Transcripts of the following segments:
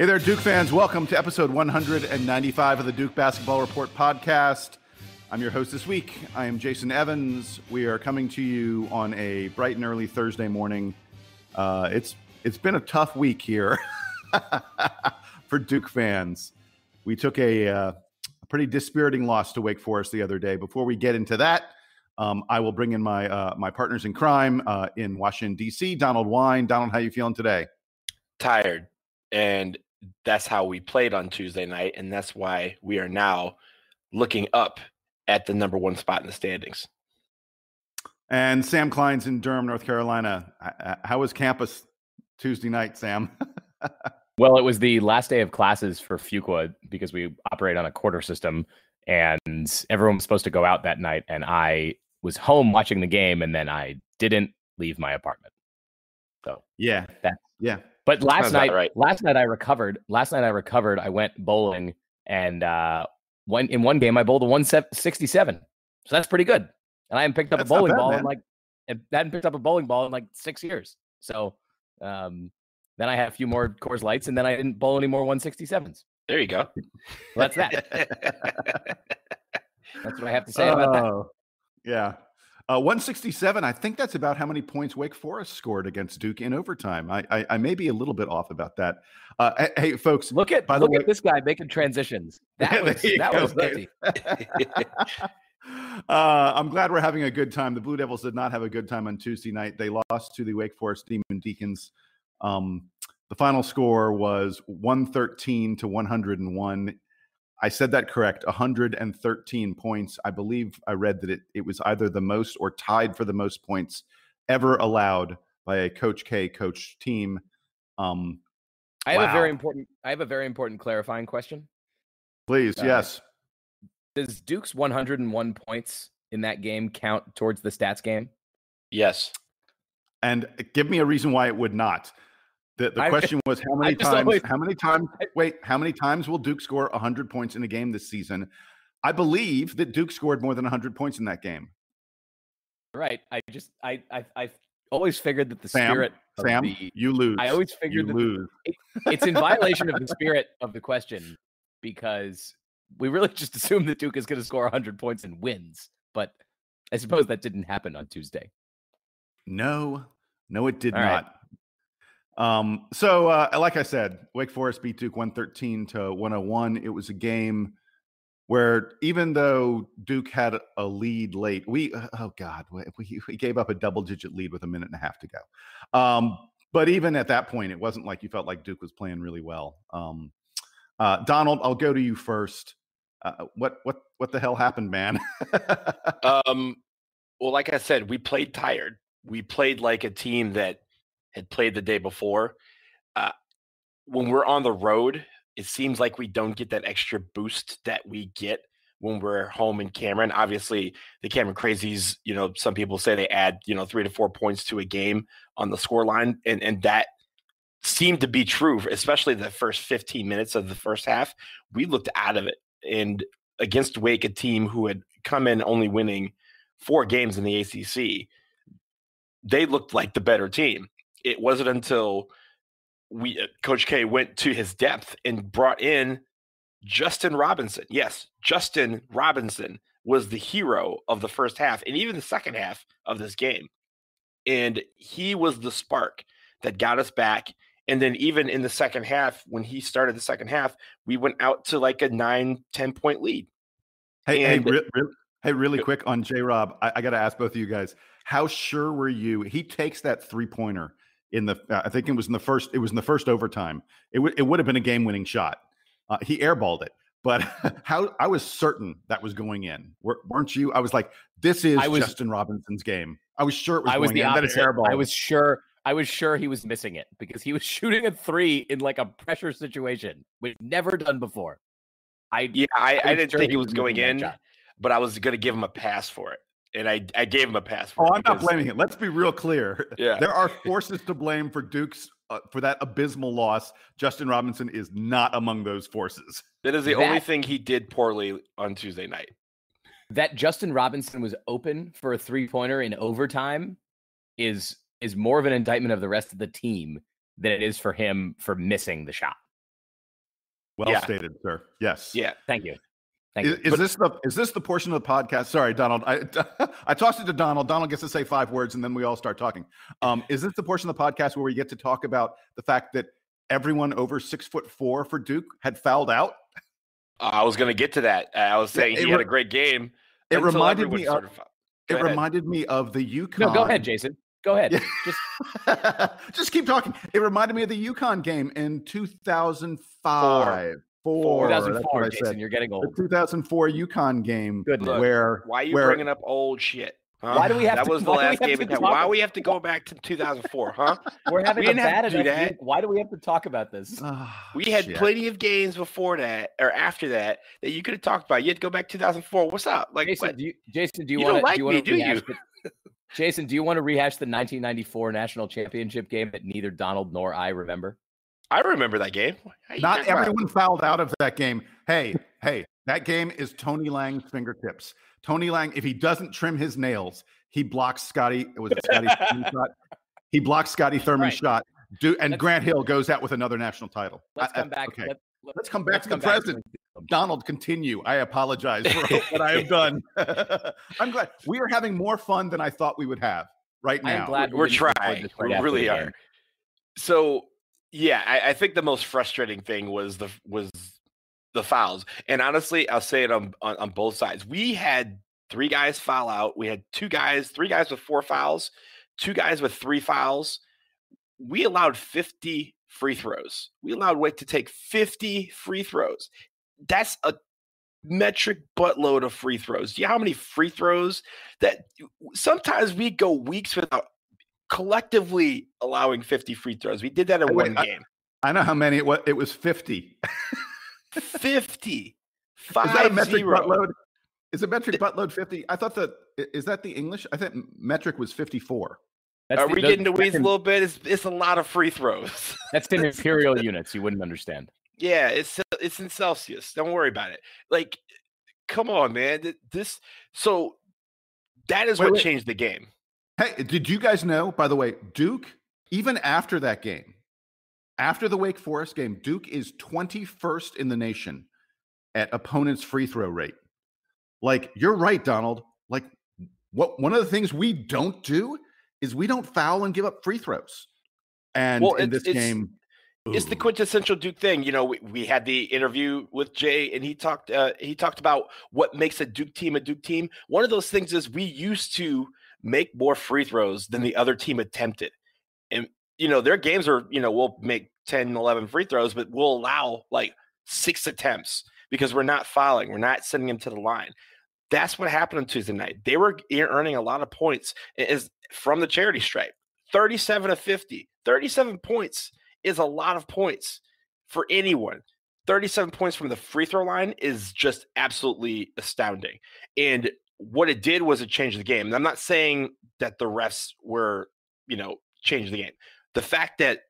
Hey there, Duke fans. Welcome to episode 195 of the Duke Basketball Report podcast. I'm your host this week. I am Jason Evans. We are coming to you on a bright and early Thursday morning. It's been a tough week here for Duke fans. We took a pretty dispiriting loss to Wake Forest the other day. Before we get into that, I will bring in my partners in crime in Washington, D.C., Donald Wine. Donald, how you feeling today? Tired. And that's how we played on Tuesday night. And that's why we are now looking up at the number one spot in the standings. And Sam Klein's in Durham, North Carolina. How was campus Tuesday night, Sam? Well, it was the last day of classes for Fuqua because we operate on a quarter system, and everyone was supposed to go out that night. And I was home watching the game, and then I didn't leave my apartment. So yeah. But last night I recovered. I went bowling, and in one game I bowled a 167. So that's pretty good. And I hadn't picked up a bowling ball in like 6 years. So then I had a few more Coors Lights, and then I didn't bowl any more 167s. There you go. Well, that's that. That's what I have to say about that. Yeah. 167, I think that's about how many points Wake Forest scored against Duke in overtime. I may be a little bit off about that. Hey, folks, look at this guy making transitions. That was easy. I'm glad we're having a good time. The Blue Devils did not have a good time on Tuesday night. They lost to the Wake Forest Demon Deacons. The final score was 113 to 101. I said that correct, 113 points. I believe I read that it was either the most or tied for the most points ever allowed by a Coach K coach team. I have a very important clarifying question. Please, yes. Does Duke's 101 points in that game count towards the stats game? Yes. And give me a reason why it would not. The question was how many times will Duke score 100 points in a game this season? I believe that Duke scored more than 100 points in that game. Right. I always figured that the spirit you lose. I always figured it's in violation of the spirit of the question, because we really just assume that Duke is going to score 100 points and wins. But I suppose that didn't happen on Tuesday. No, it did not. Right. So like I said, Wake Forest beat Duke 113 to 101. It was a game where even though Duke had a lead late, we gave up a double-digit lead with a minute and a half to go. But even at that point, it wasn't like you felt like Duke was playing really well. Donald, I'll go to you first. What the hell happened, man? Well, like I said, we played tired. We played like a team that had played the day before. When we're on the road, it seems like we don't get that extra boost that we get when we're home in Cameron. Obviously, the Cameron Crazies, some people say they add, 3 to 4 points to a game on the score line. And that seemed to be true, especially the first 15 minutes of the first half. We looked out of it. And against Wake, a team who had come in only winning 4 games in the ACC, they looked like the better team. It wasn't until Coach K went to his depth and brought in Justin Robinson. Yes, Justin Robinson was the hero of the first half and even the second half of this game. And he was the spark that got us back. And then even in the second half, when he started the second half, we went out to like a 9-10 point lead. Really quick on J-Rob, I got to ask both of you guys, how sure were you? He takes that three-pointer in the I think it was in the first overtime. It would have been a game-winning shot. He airballed it, but I was certain that was going in. Weren't you? I was like, this is Justin Robinson's game. I was sure it was going in. I was sure he was missing it because he was shooting a three in like a pressure situation, which never done before. I didn't think he was going in, but I was going to give him a pass for it. And I gave him a pass for it. I'm not blaming him. Let's be real clear. Yeah. There are forces to blame for Duke's for that abysmal loss. Justin Robinson is not among those forces. That is the only thing he did poorly on Tuesday night. That Justin Robinson was open for a three-pointer in overtime is more of an indictment of the rest of the team than it is for him for missing the shot. Well stated, sir. Yes. Yeah. Thank you. Is this the portion of the podcast? Sorry, Donald. I tossed it to Donald. Donald gets to say 5 words, and then we all start talking. Is this the portion of the podcast where we get to talk about the fact that everyone over 6'4" for Duke had fouled out? I was going to get to that. I was saying he had a great game. It reminded me of. Reminded me of the UConn. No, go ahead, Jason. Go ahead. Just keep talking. It reminded me of the UConn game in 2005. 2004, Jason, you're getting old. The 2004 UConn game. Good. Where why are you bringing up old shit? Huh? Why do we have that was the last game. Why do we have to go back to 2004? Huh? We're having a bad enough. Why do we have to talk about this? We had plenty of games before that or after that you could have talked about. You had to go back 2004. What's up? Like, Jason, do you want to Jason, do you want to rehash the 1994 national championship game that neither Donald nor I remember? I remember that game. Not everyone fouled out of that game. Hey, that game is Tony Lang's fingertips. Tony Lang, if he doesn't trim his nails, he blocks Scotty. It was a Scotty Thurman shot. He blocks Scotty Thurman's shot. Grant Hill goes out with another national title. Let's come back. Okay. Let's come back to the present. Donald, continue. I apologize for what I have done. I'm glad we are having more fun than I thought we would have right now. I'm glad we're trying. We really are. So, yeah, I think the most frustrating thing was the fouls. And honestly, I'll say it on both sides. We had 3 guys foul out. We had 3 guys with 4 fouls, 2 guys with 3 fouls. We allowed 50 free throws. We allowed Wake to take 50 free throws. That's a metric buttload of free throws. Do you know how many free throws that sometimes we go weeks without collectively allowing 50 free throws? We did that in one game. I know how many it was. It was 50. 50. Is that a metric buttload? Is a metric buttload 50? I thought is that the English? I think metric was 54. Are we getting the weeds a little bit? It's a lot of free throws. That's in imperial units. You wouldn't understand. Yeah, it's in Celsius. Don't worry about it. Like, come on, man. So that is what changed the game. Hey, did you guys know, by the way, Duke, even after that game, after the Wake Forest game, Duke is 21st in the nation at opponents' free throw rate. Like, you're right, Donald. Like, one of the things we don't do is we don't foul and give up free throws. And in this game, it's the quintessential Duke thing. You know, we had the interview with Jay, and he talked about what makes a Duke team a Duke team. One of those things is we used to make more free throws than the other team attempted. And, you know, their games are, you know, we'll make 10, 11 free throws, but we'll allow like 6 attempts because we're not fouling. We're not sending them to the line. That's what happened on Tuesday night. They were earning a lot of points from the charity stripe. 37 of 50. 37 points is a lot of points for anyone. 37 points from the free throw line is just absolutely astounding. And what it did was it changed the game. And I'm not saying that the refs were, you know, changed the game. The fact that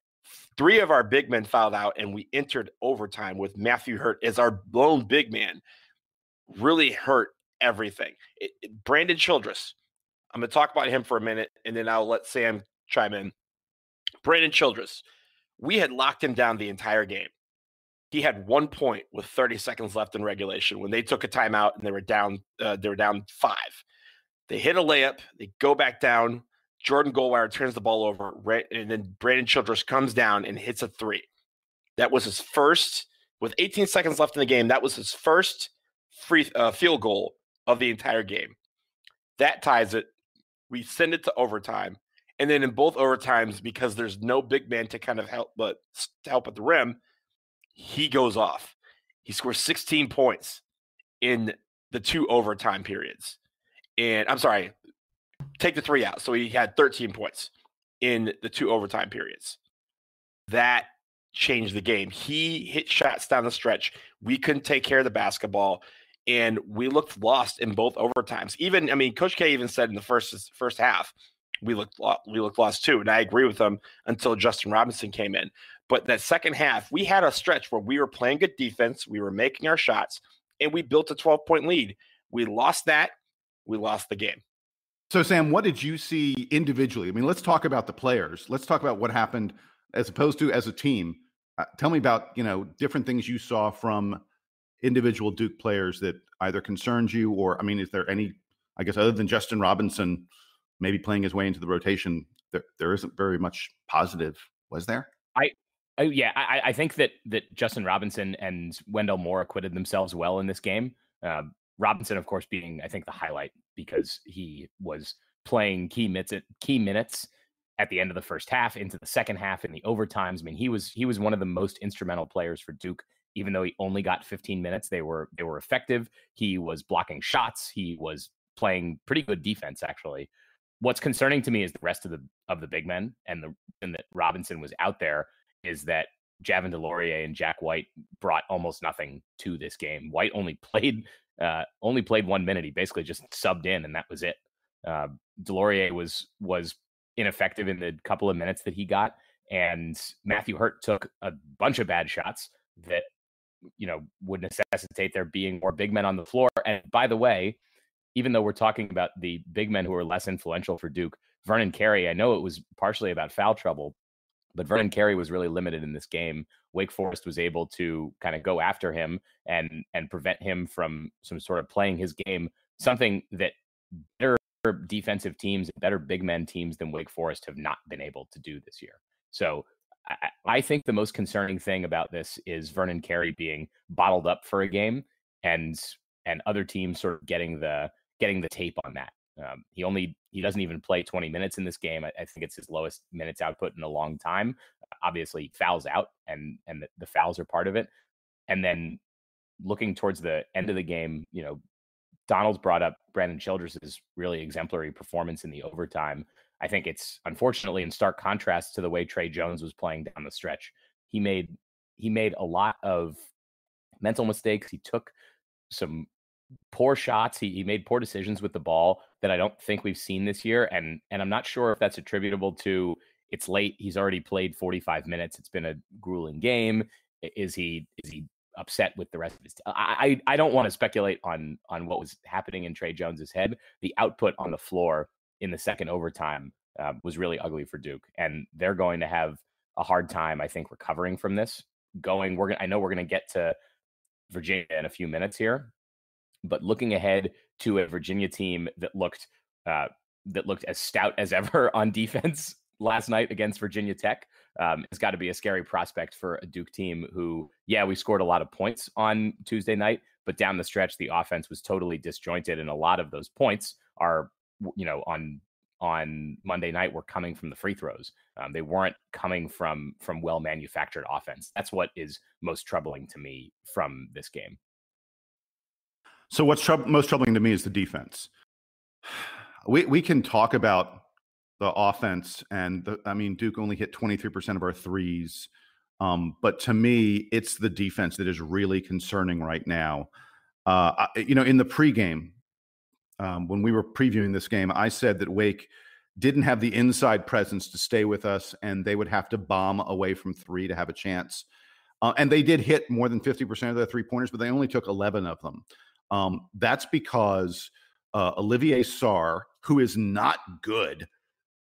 3 of our big men fouled out and we entered overtime with Matthew Hurt as our lone big man really hurt everything. Brandon Childress, I'm going to talk about him for a minute, and then I'll let Sam chime in. Brandon Childress, we had locked him down the entire game. He had 1 point with 30 seconds left in regulation when they took a timeout and they were down 5. They hit a layup. They go back down. Jordan Goldwire turns the ball over, and then Brandon Childress comes down and hits a 3. That was his first, with 18 seconds left in the game, that was his first field goal of the entire game. That ties it. We send it to overtime. And then in both overtimes, because there's no big man to kind of help at the rim, he goes off. He scores 16 points in the 2 overtime periods. And I'm sorry, take the 3 out. So he had 13 points in the 2 overtime periods. That changed the game. He hit shots down the stretch. We couldn't take care of the basketball, and we looked lost in both overtimes. Even, I mean, Coach K even said in the first half, we looked lost too. And I agree with him until Justin Robinson came in. But that second half, we had a stretch where we were playing good defense. We were making our shots, and we built a 12-point lead. We lost that. We lost the game. So, Sam, what did you see individually? I mean, let's talk about the players. Let's talk about what happened as opposed to as a team. tell me about, different things you saw from individual Duke players that either concerned you or, I mean, is there any, I guess, other than Justin Robinson maybe playing his way into the rotation, there isn't very much positive, was there? I think that Justin Robinson and Wendell Moore acquitted themselves well in this game. Robinson, of course, being, I think, the highlight because he was playing key minutes at the end of the first half, into the second half, in the overtimes. I mean, he was one of the most instrumental players for Duke. Even though he only got 15 minutes, they were effective. He was blocking shots. He was playing pretty good defense, actually. What's concerning to me is the rest of the big men, and the reason that Robinson was out there is that Javin DeLaurier and Jack White brought almost nothing to this game. White only played 1 minute. He basically just subbed in, and that was it. DeLaurier was ineffective in the couple of minutes that he got, and Matthew Hurt took a bunch of bad shots that would necessitate there being more big men on the floor. And by the way, even though we're talking about the big men who are less influential for Duke, Vernon Carey, I know it was partially about foul trouble, but Vernon Carey was really limited in this game. Wake Forest was able to kind of go after him and prevent him from some sort of playing his game, something that better defensive teams, better big men teams than Wake Forest have not been able to do this year. So I think the most concerning thing about this is Vernon Carey being bottled up for a game and other teams sort of getting the tape on that. He doesn't even play 20 minutes in this game. I think it's his lowest minutes output in a long time. Obviously, fouls out, and the fouls are part of it. And then looking towards the end of the game, Donald's brought up Brandon Childress's really exemplary performance in the overtime. I think it's unfortunately in stark contrast to the way Trey Jones was playing down the stretch. He made a lot of mental mistakes. He took some poor shots. He made poor decisions with the ball that I don't think we've seen this year. And I'm not sure if that's attributable to it's late. He's already played 45 minutes. It's been a grueling game. Is he upset with the rest of his team? I don't want to speculate on what was happening in Trey Jones's head. The output on the floor in the second overtime was really ugly for Duke, and they're going to have a hard time, I think, recovering from this. I know we're going to get to Virginia in a few minutes here, but looking ahead to a Virginia team that looked as stout as ever on defense last night against Virginia Tech, it's got to be a scary prospect for a Duke team who, we scored a lot of points on Tuesday night, but down the stretch, the offense was totally disjointed. And a lot of those points are, on Monday night were coming from the free throws. They weren't coming from well-manufactured offense. That's what is most troubling to me from this game. So what's most troubling to me is the defense. We can talk about the offense, and Duke only hit 23% of our threes. But to me, it's the defense that is really concerning right now. In the pregame, when we were previewing this game, I said that Wake didn't have the inside presence to stay with us, and they would have to bomb away from three to have a chance. And they did hit more than 50% of their three-pointers, but they only took 11 of them. That's because Olivier Sarr, who is not good,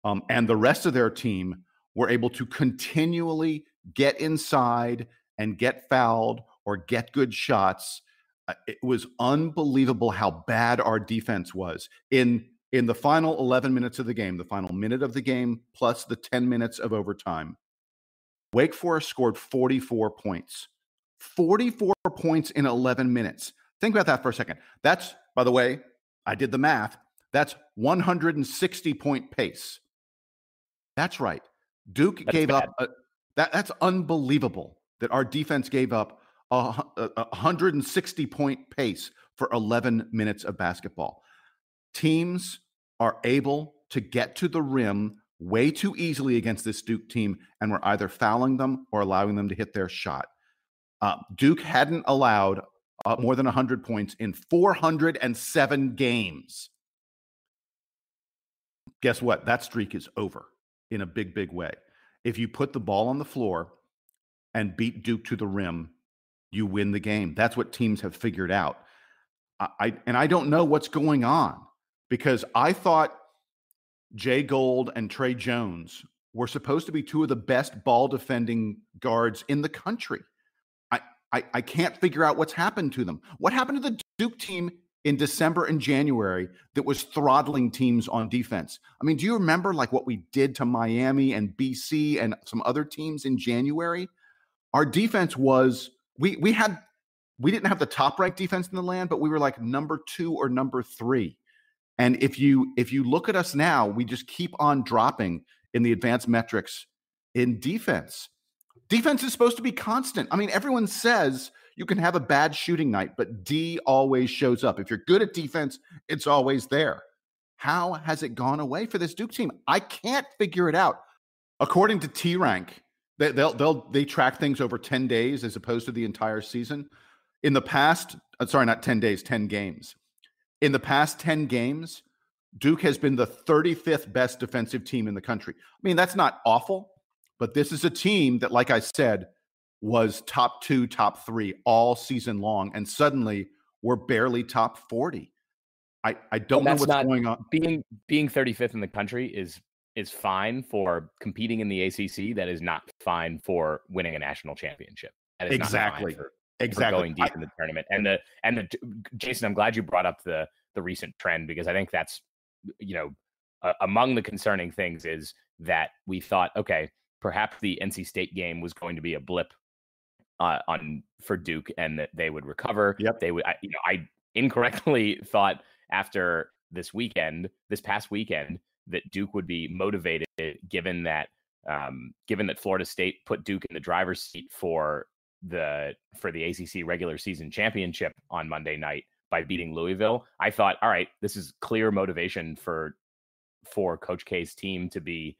and the rest of their team were able to continually get inside and get fouled or get good shots. It was unbelievable how bad our defense was in the final 11 minutes of the game, the final minute of the game, plus the 10 minutes of overtime. Wake Forest scored 44 points. 44 points in 11 minutes. Think about that for a second. That's, by the way, I did the math. That's 160-point pace. That's right. Duke gave up. That's unbelievable that our defense gave up a 160-point pace for 11 minutes of basketball. Teams are able to get to the rim way too easily against this Duke team, and we're either fouling them or allowing them to hit their shot. Duke hadn't allowed more than 100 points in 407 games. Guess what? That streak is over in a big, big way. If you put the ball on the floor and beat Duke to the rim, you win the game. That's what teams have figured out. I don't know what's going on, because I thought Jay Gold and Trey Jones were supposed to be two of the best ball defending guards in the country. I can't figure out what's happened to them. What happened to the Duke team in December and January that was throttling teams on defense? I mean, do you remember like what we did to Miami and BC and some other teams in January? Our defense was, we didn't have the top ranked defense in the land, but we were like number 2 or number 3. And if you look at us now, we just keep on dropping in the advanced metrics in defense. Defense is supposed to be constant. I mean, everyone says you can have a bad shooting night, but D always shows up. If you're good at defense, it's always there. How has it gone away for this Duke team? I can't figure it out. According to T-Rank, they track things over 10 days as opposed to the entire season. In the past, not 10 days, 10 games. In the past 10 games, Duke has been the 35th best defensive team in the country. I mean, that's not awful. But this is a team that, like I said, was top 2, top 3 all season long, and suddenly we're barely top 40. I don't know what's going on. Being 35th in the country is fine for competing in the ACC. That is not fine for winning a national championship. That is exactly not fine for going deep in the tournament. And Jason, I'm glad you brought up the recent trend, because I think that's among the concerning things is that we thought, okay, perhaps the NC State game was going to be a blip for Duke, and that they would recover. Yep. They would. I incorrectly thought after this past weekend, that Duke would be motivated, given that Florida State put Duke in the driver's seat for the ACC regular season championship on Monday night by beating Louisville. I thought, all right, this is clear motivation for Coach K's team to be,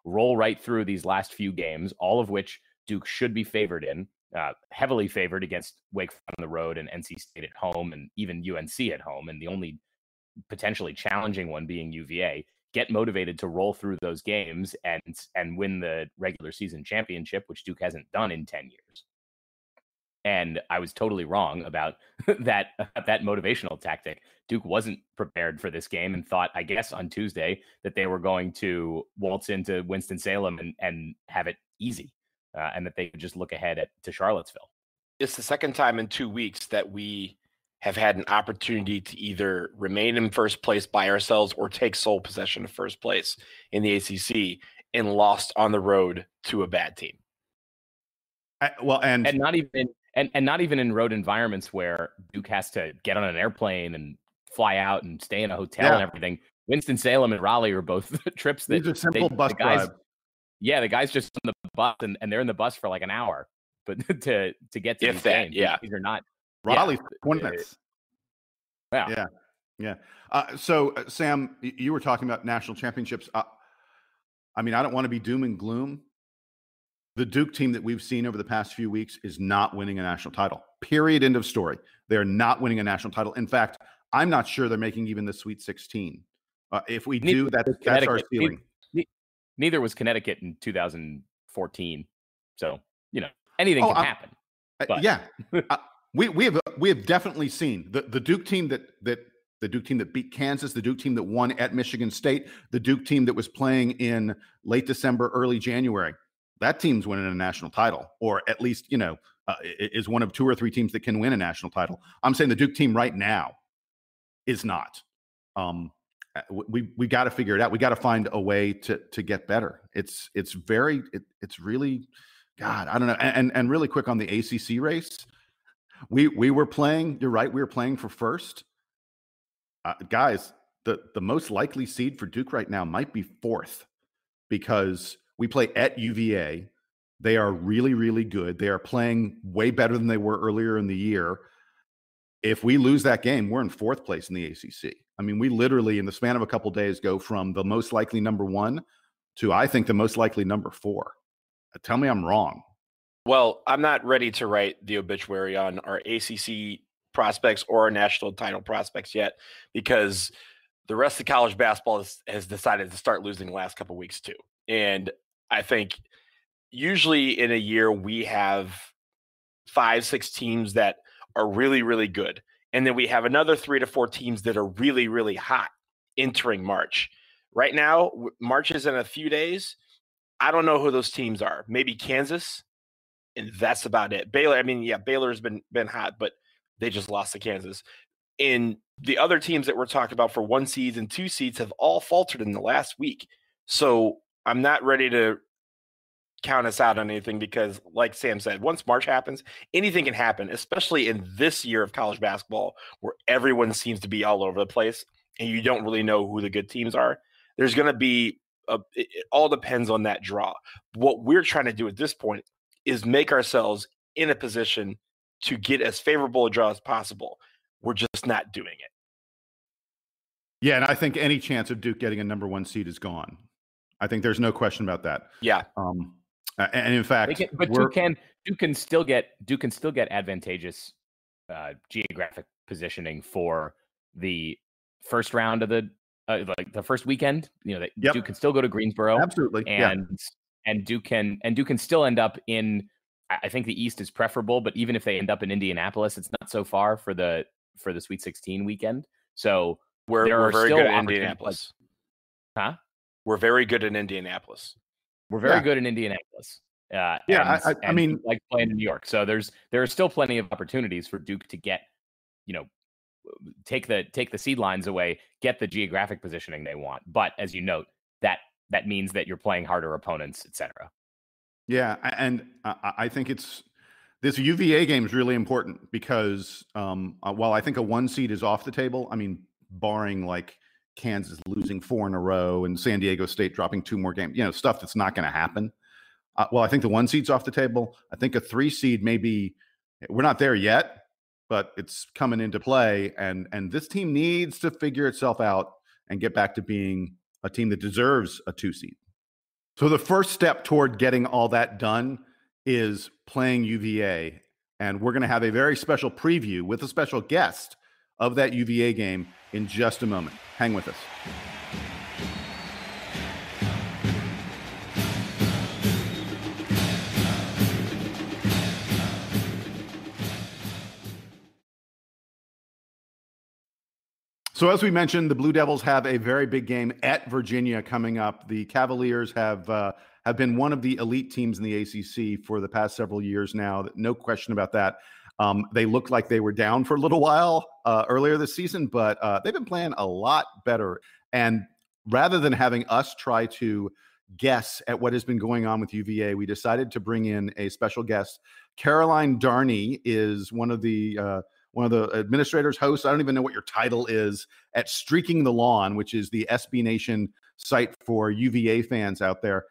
roll right through these last few games, all of which Duke should be favored in, heavily favored against Wake on the road and NC State at home, and even UNC at home, and the only potentially challenging one being UVA. Get motivated to roll through those games and win the regular season championship, which Duke hasn't done in 10 years. And I was totally wrong about that motivational tactic. Duke wasn't prepared for this game and thought, I guess, on Tuesday that they were going to waltz into Winston-Salem and have it easy, and that they could just look ahead to Charlottesville. It's the second time in 2 weeks that we have had an opportunity to either remain in first place by ourselves or take sole possession of first place in the ACC and lost on the road to a bad team. And not even in road environments where Duke has to get on an airplane and fly out and stay in a hotel and everything. Winston-Salem and Raleigh are both trips that these are simple bus drive. Yeah, the guys just on the bus and they're in the bus for like an hour, but to get to these games, these are not. Raleigh's 20 minutes. Yeah. So Sam, you were talking about national championships. I mean, I don't want to be doom and gloom. The Duke team that we've seen over the past few weeks is not winning a national title. Period. End of story. They're not winning a national title. In fact, I'm not sure they're making even the Sweet 16. If we do, that's our ceiling. Neither was Connecticut in 2014. So, anything can happen. But. We have definitely seen the Duke team the Duke team that beat Kansas, the Duke team that won at Michigan State, the Duke team that was playing in late December, early January. That team's winning a national title, or at least, is one of 2 or 3 teams that can win a national title. I'm saying the Duke team right now is not. We got to figure it out. We got to find a way to get better. It's really, God, I don't know. And really quick on the ACC race, we were playing. You're right. We were playing for first. Guys, the most likely seed for Duke right now might be 4th, because we play at UVA. They are really, really good. They are playing way better than they were earlier in the year. If we lose that game, we're in 4th place in the ACC. I mean, we literally, in the span of a couple of days, go from the most likely number 1 to, I think, the most likely number 4. Tell me I'm wrong. Well, I'm not ready to write the obituary on our ACC prospects or our national title prospects yet, because the rest of college basketball has decided to start losing the last couple of weeks too. And I think usually in a year we have 5-6 teams that are really, really good. And then we have another 3 to 4 teams that are really, really hot entering March. Right now, March is in a few days. I don't know who those teams are. Maybe Kansas, and that's about it. Baylor, I mean, yeah, Baylor's been hot, but they just lost to Kansas. And the other teams that we're talking about for 1 seeds and 2 seeds have all faltered in the last week. So I'm not ready to count us out on anything because, like Sam said, once March happens, anything can happen, especially in this year of college basketball where everyone seems to be all over the place and you don't really know who the good teams are. There's going to be it all depends on that draw. What we're trying to do at this point is make ourselves in a position to get as favorable a draw as possible. We're just not doing it. Yeah, and I think any chance of Duke getting a number 1 seed is gone. I think there's no question about that. Yeah. And in fact, Duke can still get advantageous geographic positioning for the first round of the like the first weekend. You know, that yep. Duke can still go to Greensboro. Absolutely. And Duke can still end up in. I think the East is preferable, but even if they end up in Indianapolis, it's not so far for the Sweet 16 weekend. So we're very good in Indianapolis. Huh? We're very good in Indianapolis. We're very good in Indianapolis. I mean, like playing in New York. So there are still plenty of opportunities for Duke to get, take the seed lines away, get the geographic positioning they want. But as you note, that means that you're playing harder opponents, etc. Yeah, and I think this UVA game is really important because while I think a 1 seed is off the table, I mean, barring like Kansas losing 4 in a row and San Diego State dropping 2 more games, stuff that's not going to happen. Well, I think the 1 seed's off the table. I think a 3 seed maybe we're not there yet, but it's coming into play. And this team needs to figure itself out and get back to being a team that deserves a 2 seed. So the first step toward getting all that done is playing UVA. And we're going to have a very special preview with a special guest of that UVA game in just a moment. Hang with us. So as we mentioned, the Blue Devils have a very big game at Virginia coming up. The Cavaliers have been one of the elite teams in the ACC for the past several years now. No question about that. They looked like they were down for a little while earlier this season, but they've been playing a lot better. And rather than having us try to guess at what has been going on with UVA, we decided to bring in a special guest. Caroline Darney is one of the administrators, hosts. I don't even know what your title is at Streaking the Lawn, which is the SB Nation site for UVA fans out there.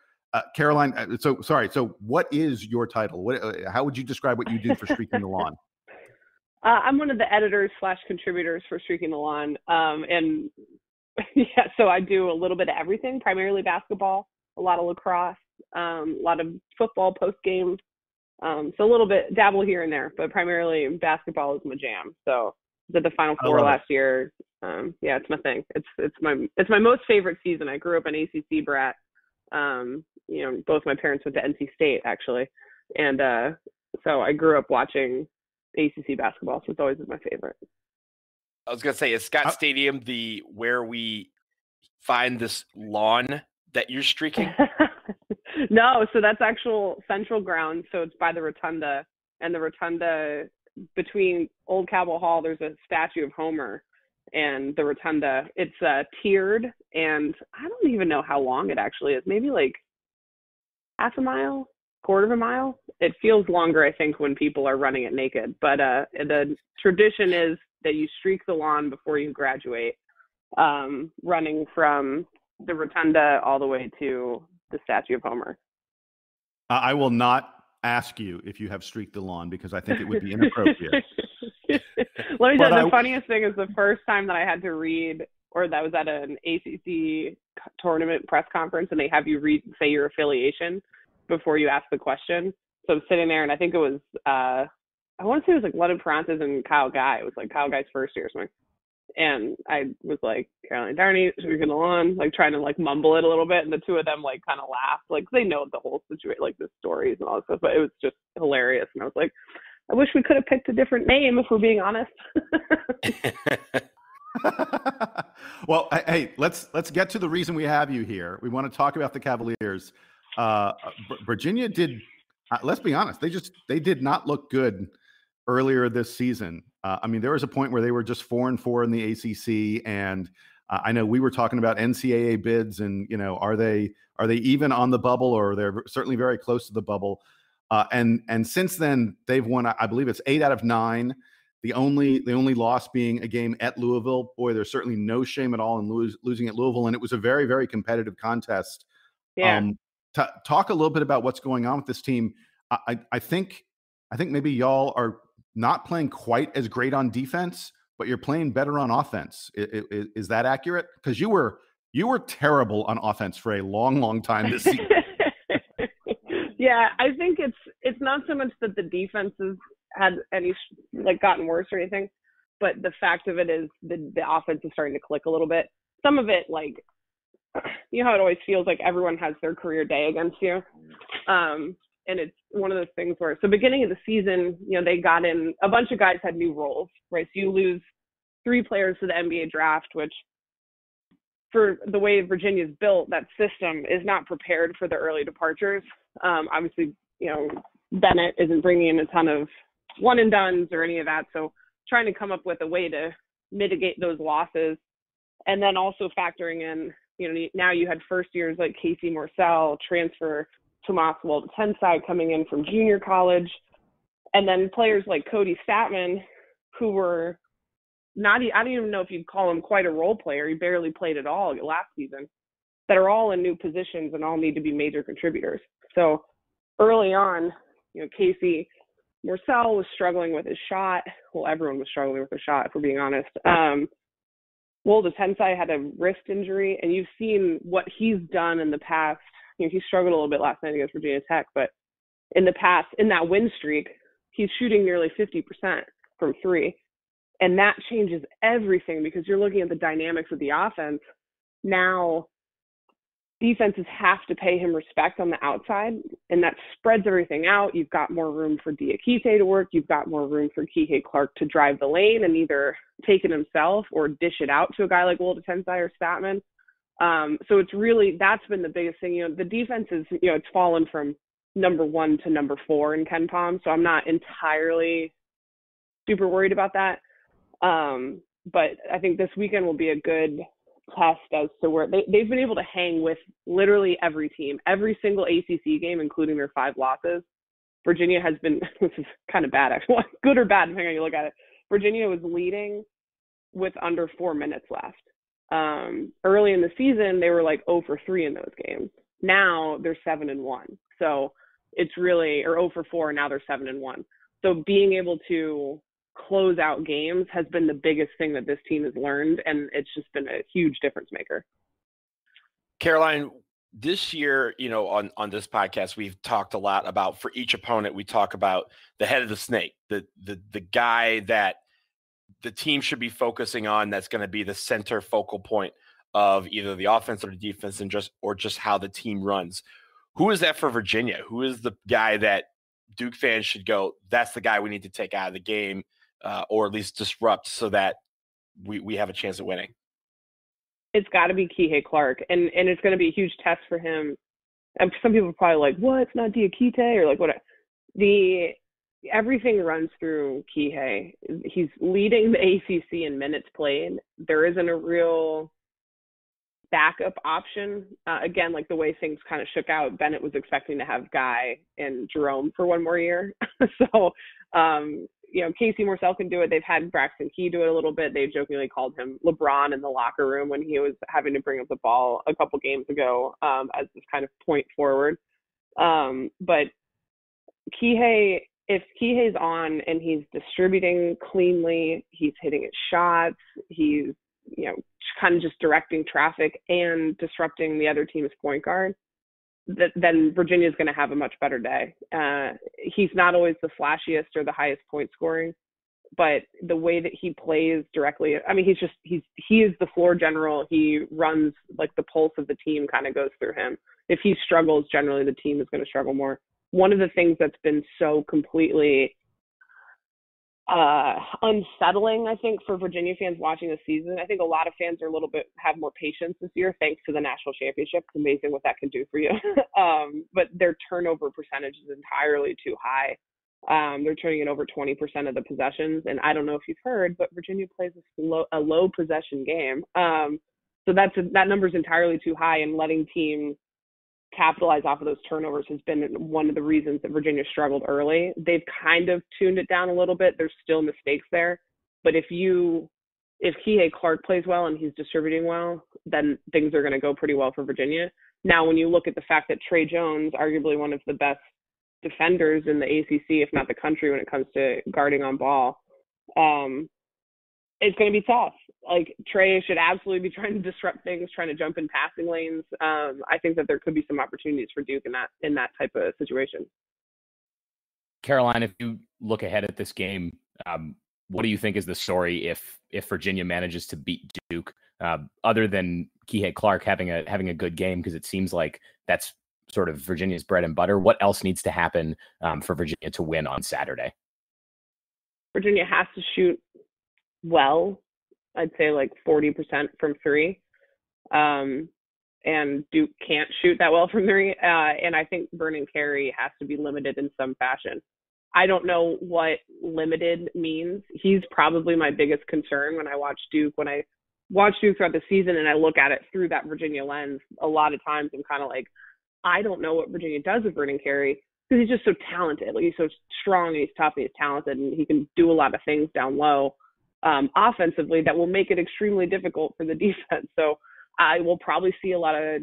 Caroline, so what is your title? How would you describe what you do for Streaking the Lawn? I'm one of the editors / contributors for Streaking the Lawn. And yeah, so I do a little bit of everything, primarily basketball, a lot of lacrosse, a lot of football post game. So a little bit dabble here and there, but primarily basketball is my jam. So did the Final Four last year. Yeah, it's my thing. It's my most favorite season. I grew up an ACC brat. Both my parents went to NC State actually, and so I grew up watching ACC basketball. So it's always my favorite. I was gonna say, is Scott Stadium where we find this lawn that you're streaking? No, so that's actual central ground. So it's by the rotunda, and the rotunda between Old Cabell Hall, there's a statue of Homer, and the rotunda, it's tiered, and I don't even know how long it actually is. Maybe like half a mile, quarter of a mile. It feels longer, I think, when people are running it naked. But the tradition is that you streak the lawn before you graduate, running from the rotunda all the way to the statue of Homer. I will not ask you if you have streaked the lawn because I think it would be inappropriate. Let me tell you, the funniest thing is the first time that I had to read, or that was at an ACC tournament press conference, and they have you say your affiliation before you ask the question. So I'm sitting there, and I think it was, I want to say it was like London Francis and Kyle Guy. It was like Kyle Guy's first year or something. And I was like, Caroline Darney, Streaking the Lawn, like trying to like mumble it a little bit. And the two of them like kind of laughed. Like they know the whole situation, like the stories and all that stuff, but it was just hilarious. And I was like, I wish we could have picked a different name if we're being honest. Well, hey, let's get to the reason we have you here. We want to talk about the Cavaliers. Virginia did. Let's be honest. They did not look good earlier this season. I mean, there was a point where they were just 4-4 in the ACC, and I know we were talking about NCAA bids, and are they even on the bubble, or they're certainly very close to the bubble. And since then, they've won. I believe it's 8 out of 9. The only loss being a game at Louisville. Boy, there's certainly no shame at all in losing at Louisville, and it was a very, very competitive contest. Yeah. Talk a little bit about what's going on with this team. I think maybe y'all are not playing quite as great on defense, but you're playing better on offense. Is that accurate? Because you were terrible on offense for a long, long time this season. Yeah, I think it's not so much that the defenses had any gotten worse or anything, but the fact of it is the offense is starting to click a little bit. Some of it, you know how it always feels like everyone has their career day against you. And it's one of those things where, so beginning of the season, they got in, a bunch of guys had new roles, right? So you lose 3 players to the NBA draft, which for the way Virginia's built, that system is not prepared for the early departures. Obviously, Bennett isn't bringing in a ton of one and dones or any of that. So trying to come up with a way to mitigate those losses. And then also factoring in, now you had first years like Casey Morsell transfer, Tomas Walden-Tensai coming in from junior college, and then players like Cody Statman, who were I don't even know if you'd call him quite a role player. He barely played at all last season, that are all in new positions and all need to be major contributors. So early on, Casey Morsell was struggling with his shot. Well, everyone was struggling with their shot, if we're being honest. Walden-Tensai had a wrist injury, and you've seen what he's done in the past. He struggled a little bit last night against Virginia Tech, but in the past, in that win streak, he's shooting nearly 50% from 3. And that changes everything because you're looking at the dynamics of the offense. Now, defenses have to pay him respect on the outside, and that spreads everything out. You've got more room for Diakite to work. You've got more room for Kihei Clark to drive the lane and either take it himself or dish it out to a guy like Walden-Tensai or Statman. So it's really, that's been the biggest thing. The defense is, it's fallen from number 1 to number 4 in KenPom. So I'm not entirely super worried about that. But I think this weekend will be a good test as to where they've been able to hang with literally every team, every single ACC game, including their 5 losses. Virginia has been, this is kind of bad actually, good or bad, depending on how you look at it. Virginia was leading with under 4 minutes left. Early in the season, they were 0 for 3 in those games. Now they're 7-1. So it's really, or 0 for 4, and now they're 7-1. So being able to close out games has been the biggest thing that this team has learned, and it's just been a huge difference maker. Caroline, this year, on this podcast, we've talked a lot about, for each opponent, we talk about the head of the snake, the guy that the team should be focusing on, that's going to be the center focal point of either the offense or the defense, and just how the team runs. Who is that for Virginia? Who is the guy that Duke fans should go, that's the guy we need to take out of the game, or at least disrupt, so that we have a chance of winning? It's got to be Kihei Clark, and it's going to be a huge test for him. And some people are probably like, what? It's not Diakite, or what? Everything runs through Kihei. He's leading the ACC in minutes played. There isn't a real backup option. Again, the way things kind of shook out, Bennett was expecting to have Guy and Jerome for one more year. So, Casey Morsell can do it. They've had Braxton Key do it a little bit. They jokingly called him LeBron in the locker room when he was having to bring up the ball a couple games ago as this kind of point forward. But Kihei, if Kihei's on and he's distributing cleanly, he's hitting his shots, he's, kind of just directing traffic and disrupting the other team's point guard, then Virginia's going to have a much better day. He's not always the flashiest or the highest point scoring, but the way that he plays directly, I mean, he is the floor general. He runs, the pulse of the team kind of goes through him. If he struggles, generally the team is going to struggle more. One of the things that's been so completely unsettling, I think, for Virginia fans watching the season. I think a lot of fans are have more patience this year thanks to the national championship. It's amazing what that can do for you. But their turnover percentage is entirely too high. They're turning in over 20% of the possessions. And I don't know if you've heard, but Virginia plays a low possession game. So that number is entirely too high, and letting teams capitalize off of those turnovers has been one of the reasons that Virginia struggled early. They've kind of tuned it down a little bit. There's still mistakes there. But if Kihei Clark plays well and he's distributing well, then things are going to go pretty well for Virginia. Now, when you look at the fact that Trey Jones, arguably one of the best defenders in the ACC, if not the country, when it comes to guarding on ball, it's going to be tough. Like, Trey should absolutely be trying to disrupt things, trying to jump in passing lanes. I think that there could be some opportunities for Duke in that type of situation. Caroline, if you look ahead at this game, what do you think is the story if Virginia manages to beat Duke, other than Kihei Clark having a good game? Because it seems like that's sort of Virginia's bread and butter. What else needs to happen for Virginia to win on Saturday? Virginia has to shoot well. I'd say like 40% from three. And Duke can't shoot that well from three. And I think Vernon Carey has to be limited in some fashion. I don't know what limited means. He's probably my biggest concern when I watch Duke. When I watch Duke throughout the season and I look at it through that Virginia lens, a lot of times I'm kind of like, I don't know what Virginia does with Vernon Carey, because he's just so talented. Like, he's so strong and he's tough and he's talented and he can do a lot of things down low. Offensively, that will make it extremely difficult for the defense. So I will probably see a lot of,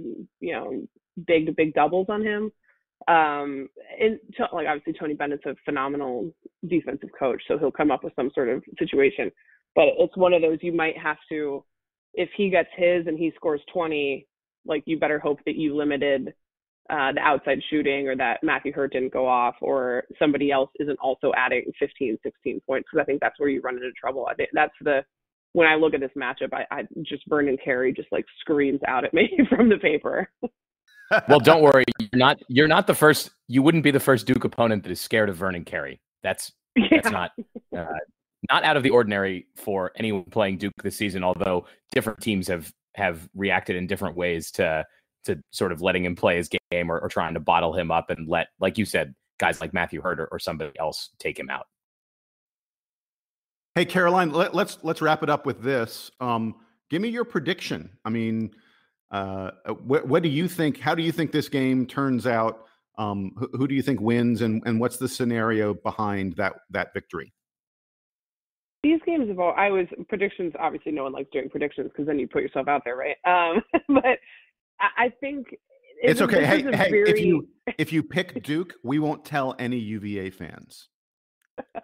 big doubles on him. And obviously Tony Bennett's a phenomenal defensive coach, so he'll come up with some sort of situation. But it's one of those, you might have to, if he gets his and he scores 20, like, you better hope that you limited the outside shooting, or that Matthew Hurt didn't go off, or somebody else isn't also adding 15, 16 points, because I think that's where you run into trouble. I think that's when I look at this matchup, I just, Vernon Carey just like screams out at me from the paper. Well, don't worry. You're not the first. You wouldn't be the first Duke opponent that is scared of Vernon Carey. That's not out of the ordinary for anyone playing Duke this season, although different teams have reacted in different ways to sort of letting him play his game, or trying to bottle him up and let, like you said, guys like Matthew Hurt or somebody else take him out. Hey, Caroline, let's wrap it up with this. Give me your prediction. I mean, what do you think? How do you think this game turns out? Who do you think wins, and what's the scenario behind that victory? These games predictions. Obviously, no one likes doing predictions because then you put yourself out there, right? But I think it's okay. Hey, if you pick Duke, we won't tell any UVA fans.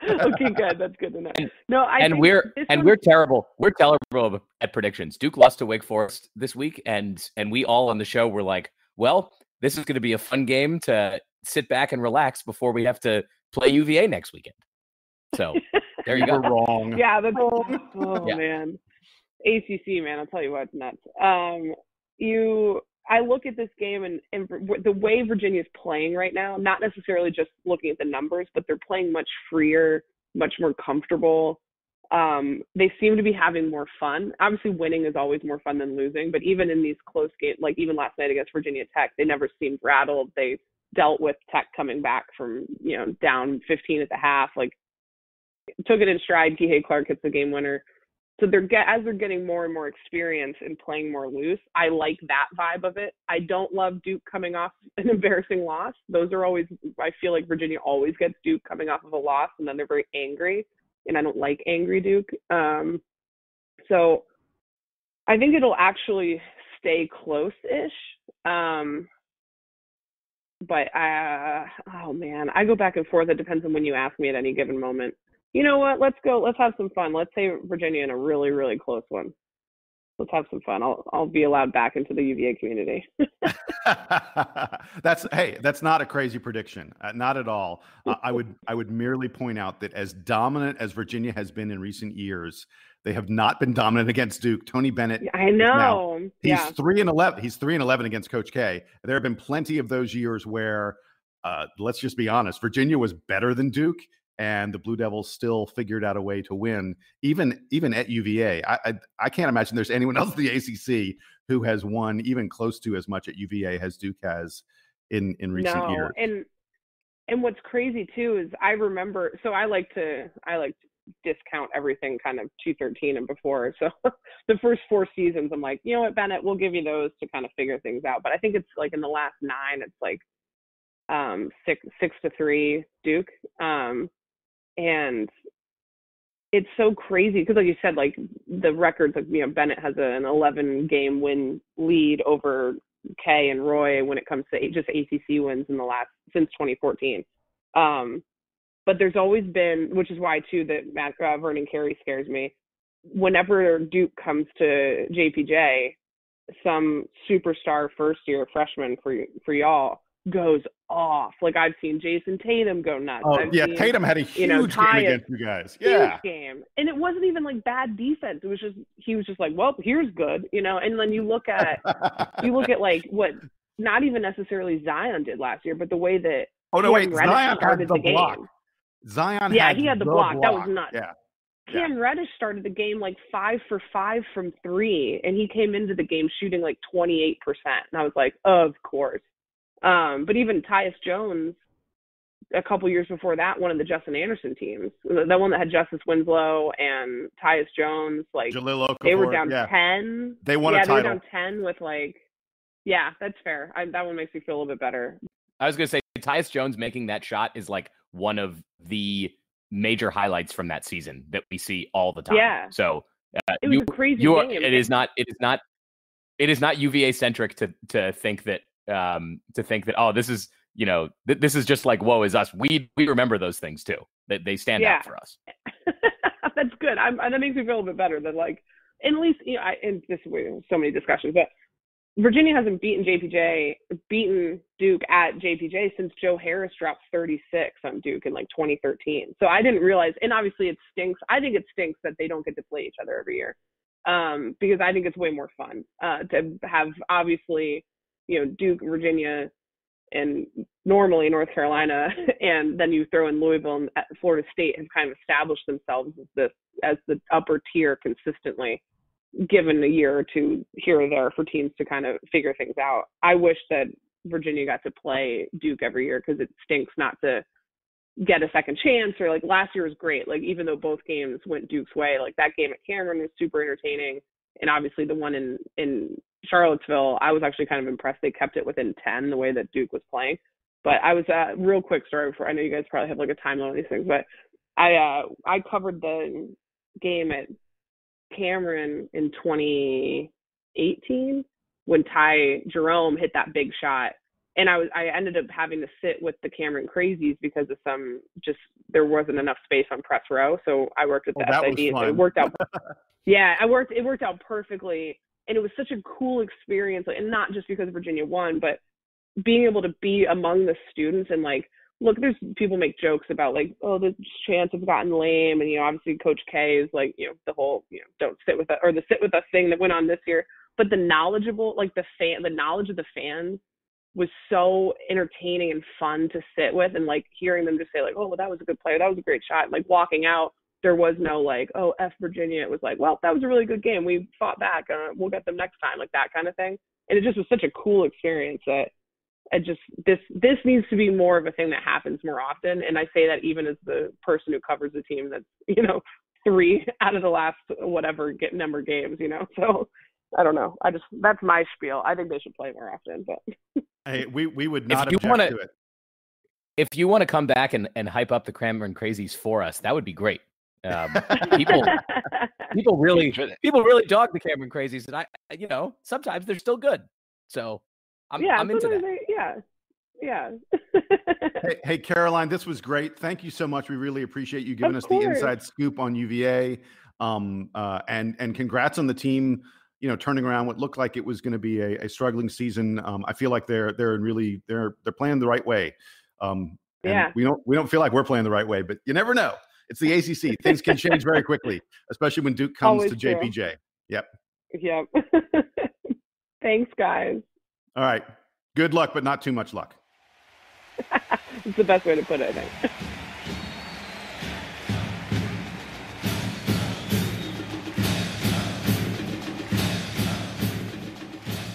Okay, good. That's good to know. We're terrible. We're terrible at predictions. Duke lost to Wake Forest this week, and we all on the show were like, well, this is going to be a fun game to sit back and relax before we have to play UVA next weekend. So there you go. We're wrong. Yeah, that's man. ACC, man, I'll tell you what, nuts. I look at this game and the way Virginia's playing right now, not necessarily just looking at the numbers, but they're playing much freer, much more comfortable. They seem to be having more fun. Obviously, winning is always more fun than losing, but even in these close games, like even last night against Virginia Tech, they never seemed rattled. They dealt with Tech coming back from, down 15 at the half, like took it in stride. Kihei Clark hits the game winner. So as they're getting more and more experience and playing more loose, I like that vibe of it. I don't love Duke coming off an embarrassing loss. Those are always, I feel like Virginia always gets Duke coming off of a loss, and then they're very angry, and I don't like angry Duke. So I think it'll actually stay close-ish. But oh man, I go back and forth. It depends on when you ask me at any given moment. You know what? Let's go. Let's have some fun. Let's say Virginia in a really, really close one. Let's have some fun. I'll be allowed back into the UVA community. That's not a crazy prediction. Not at all. I would merely point out that as dominant as Virginia has been in recent years, they have not been dominant against Duke. Tony Bennett. I know. He's 3-11. He's 3-11 against Coach K. There have been plenty of those years where, let's just be honest, Virginia was better than Duke. and the Blue Devils still figured out a way to win, even at UVA. I can't imagine there's anyone else in the ACC who has won even close to as much at UVA as Duke has in recent years. And what's crazy too is I remember. So I like to discount everything kind of 2013 and before. So the first 4 seasons, I'm like, you know what, Bennett, we'll give you those to kind of figure things out. But I think it's like in the last 9, it's like 6-3 Duke. And it's so crazy because, like you said, like the records, like, you know, Bennett has an 11-game win lead over Kay and Roy when it comes to just ACC wins since 2014. But there's always been, which is why too that Vernon Carey scares me. Whenever Duke comes to JPJ, some superstar first-year freshman for y'all goes off. Like I've seen Jason Tatum go nuts. Oh, Tatum had a huge game against you guys. Yeah. Huge game. And it wasn't even like bad defense. It was just, he was just like, well, here's good, you know? And then you look at like what not even necessarily Zion did last year, but the way that Zion had the block. He had the block. That was nuts. Yeah. Cam Reddish started the game like 5 for 5 from 3, and he came into the game shooting like 28%. And I was like, of course. But even Tyus Jones, a couple years before that, one of the Justin Anderson teams, the one that had Justice Winslow and Tyus Jones, like they were down 10. They won a title. They were down 10 with like, that's fair. That one makes me feel a little bit better. I was going to say Tyus Jones making that shot is like one of the major highlights from that season that we see all the time. Yeah. So it was a crazy game. It is not UVA centric to think that this is, you know, this is just like woe is us. We remember those things too. That they stand out for us. That's good. That makes me feel a bit better than like, at least, you know, and this way so many discussions, but Virginia hasn't beaten Duke at JPJ since Joe Harris dropped 36 on Duke in like 2013. So I didn't realize, and obviously it stinks. I think it stinks that they don't get to play each other every year, because I think it's way more fun to have, obviously, you know, Duke, Virginia, and normally North Carolina, and then you throw in Louisville and Florida State have kind of established themselves as the upper tier consistently, given a year or two here or there for teams to kind of figure things out. I wish that Virginia got to play Duke every year because it stinks not to get a second chance. Or like last year was great. Like even though both games went Duke's way, like that game at Cameron was super entertaining. And obviously the one in Charlottesville, I was actually kind of impressed. They kept it within 10 the way that Duke was playing. But I was real quick story before. I know you guys probably have like a timeline on these things, but I covered the game at Cameron in 2018 when Ty Jerome hit that big shot, and I ended up having to sit with the Cameron Crazies because of there wasn't enough space on press row, so I worked at the SID. So it worked out. It worked out perfectly, and it was such a cool experience, and not just because Virginia won, but being able to be among the students and like, look, there's people make jokes about like, oh, the chants have gotten lame. And, you know, obviously Coach K is like, you know, the whole, you know, don't sit with us, or the sit with us thing that went on this year. But the knowledge of the fans was so entertaining and fun to sit with, and like hearing them just say like, oh, well, that was a good play. That was a great shot. And, like walking out, there was no like, oh, F Virginia. It was like, well, that was a really good game. We fought back. We'll get them next time, like that kind of thing. And it just was such a cool experience that this needs to be more of a thing that happens more often. And I say that even as the person who covers a team that's, you know, 3 out of the last whatever number games, you know. So I don't know. That's my spiel. I think they should play more often. But hey, we would not object to it. If you want to come back and hype up the Cameron Crazies for us, that would be great. People really dog the Cameron Crazies, and I, you know, sometimes they're still good. So I'm into that. Yeah. hey, Caroline, this was great. Thank you so much. We really appreciate you giving us the inside scoop on UVA. And congrats on the team, you know, turning around what looked like it was going to be a struggling season. I feel like they're playing the right way. We don't feel like we're playing the right way, but you never know. It's the ACC. Things can change very quickly, especially when Duke comes to JPJ. Yep. Thanks, guys. All right. Good luck, but not too much luck. It's the best way to put it, I think.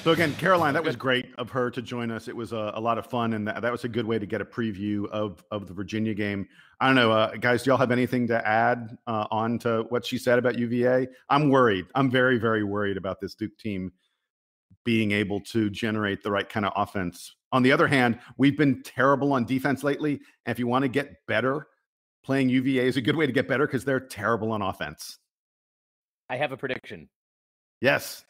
So again, Caroline, that was great of her to join us. It was a lot of fun, and that was a good way to get a preview of the Virginia game. I don't know, guys, do y'all have anything to add on to what she said about UVA? I'm worried. I'm very, very worried about this Duke team being able to generate the right kind of offense. On the other hand, we've been terrible on defense lately, and if you want to get better, playing UVA is a good way to get better because they're terrible on offense. I have a prediction. Yes.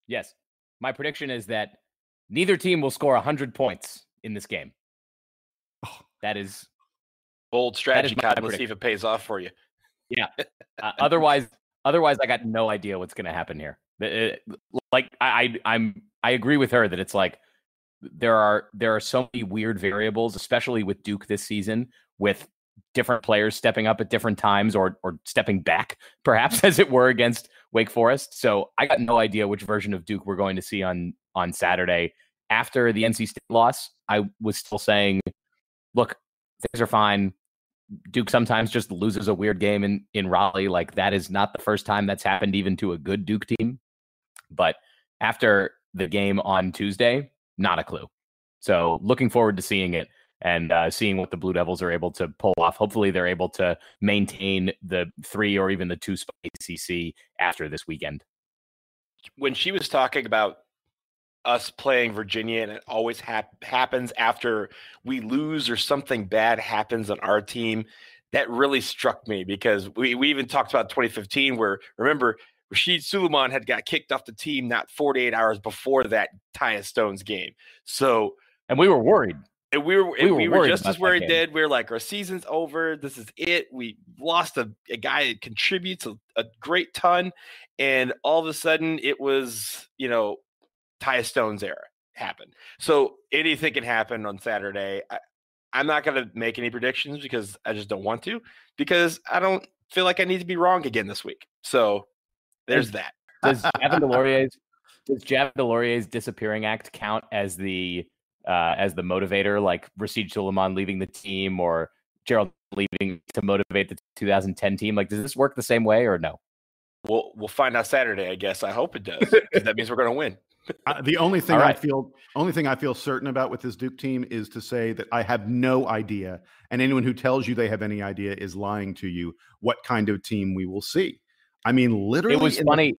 Yes. My prediction is that neither team will score 100 points in this game. Oh, that is bold strategy, Cotton. Let's see if it pays off for you. Yeah. Otherwise, I got no idea what's going to happen here. I agree with her that it's like there are so many weird variables, especially with Duke this season, with different players stepping up at different times or stepping back, perhaps, as it were, against Wake Forest. So I got no idea which version of Duke we're going to see on Saturday. After the NC State loss, I was still saying, look, things are fine. Duke sometimes just loses a weird game in Raleigh. Like, that is not the first time that's happened, even to a good Duke team. But after the game on Tuesday, not a clue. So looking forward to seeing it and seeing what the Blue Devils are able to pull off. Hopefully they're able to maintain the 3 or even the 2 spot ACC after this weekend. When she was talking about us playing Virginia, and it always happens after we lose or something bad happens on our team, that really struck me, because we even talked about 2015 where, remember, Rashid Suleiman had got kicked off the team not 48 hours before that Tyus Stones game. So, and we were worried. And we were just as worried then. We were like, our season's over. This is it. We lost a guy that contributes a great ton. And all of a sudden it was, Tyus Stone's era happened. So anything can happen on Saturday. I'm not going to make any predictions because I just don't want to, because I don't feel like I need to be wrong again this week. So there's that. Does Javon DeLaurier's disappearing act count as the motivator, like Rashid Suleiman leaving the team or Gerald leaving to motivate the 2010 team? Like, does this work the same way or no? We'll find out Saturday, I guess. I hope it does, because that means we're going to win. The only thing I feel certain about with this Duke team is to say that I have no idea, and anyone who tells you they have any idea is lying to you, what kind of team we will see. I mean, literally, it was funny.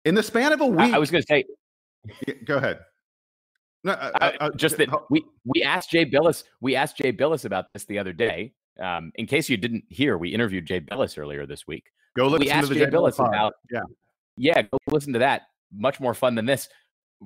In the span of a week. I was going to say, go ahead. No, just that we asked Jay Billis. We asked Jay Billis about this the other day. In case you didn't hear, we interviewed Jay Billis earlier this week. Go listen to the Jay Billis about go listen to that. Much more fun than this.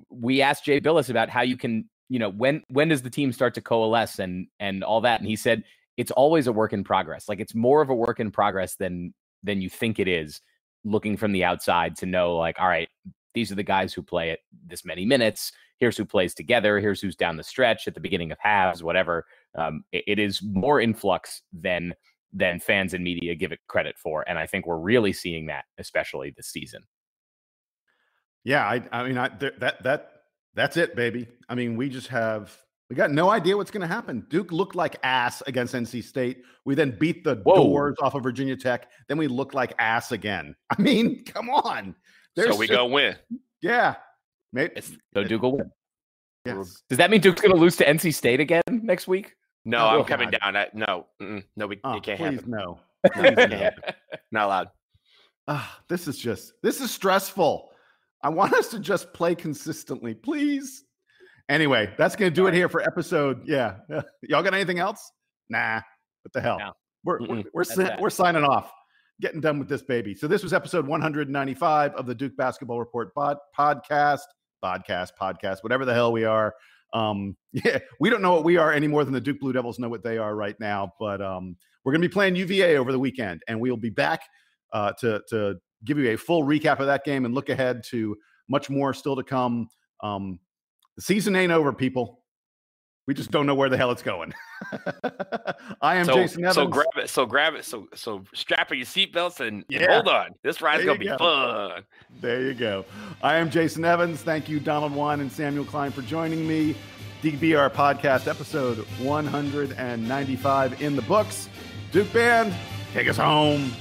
We asked Jay Billis about how you can, when does the team start to coalesce and all that, and he said it's always a work in progress. Like, it's more of a work in progress than you think it is, looking from the outside to know, like, all right, these are the guys who play at this many minutes. Here's who plays together. Here's who's down the stretch at the beginning of halves, whatever. It is more influx than fans and media give it credit for. And I think we're really seeing that, especially this season. Yeah, that's it, baby. I mean, we got no idea what's going to happen. Duke looked like ass against NC State. We then beat the doors off of Virginia Tech. Then we looked like ass again. I mean, come on. So we go win. Yeah. So Duke will win. Yes. Does that mean Duke's going to lose to NC State again next week? No, I'm coming down. It can't happen. No. It can't happen. Not allowed. This is stressful. I want us to just play consistently, please. Anyway, that's going to do it here for episode. Yeah. Y'all got anything else? Nah. What the hell? No. We're signing off. Getting done with this baby. So this was episode 195 of the Duke Basketball Report podcast, whatever the hell we are. We don't know what we are any more than the Duke Blue Devils know what they are right now. But we're going to be playing UVA over the weekend, and we'll be back to give you a full recap of that game and look ahead to much more still to come. The season ain't over, people. We just don't know where the hell it's going. I am Jason Evans. So grab it. So strap on your seatbelts and hold on. This ride's going to be fun. There you go. I am Jason Evans. Thank you, Donald Wine and Samuel Klein, for joining me. DBR Podcast, episode 195 in the books. Duke Band, take us home.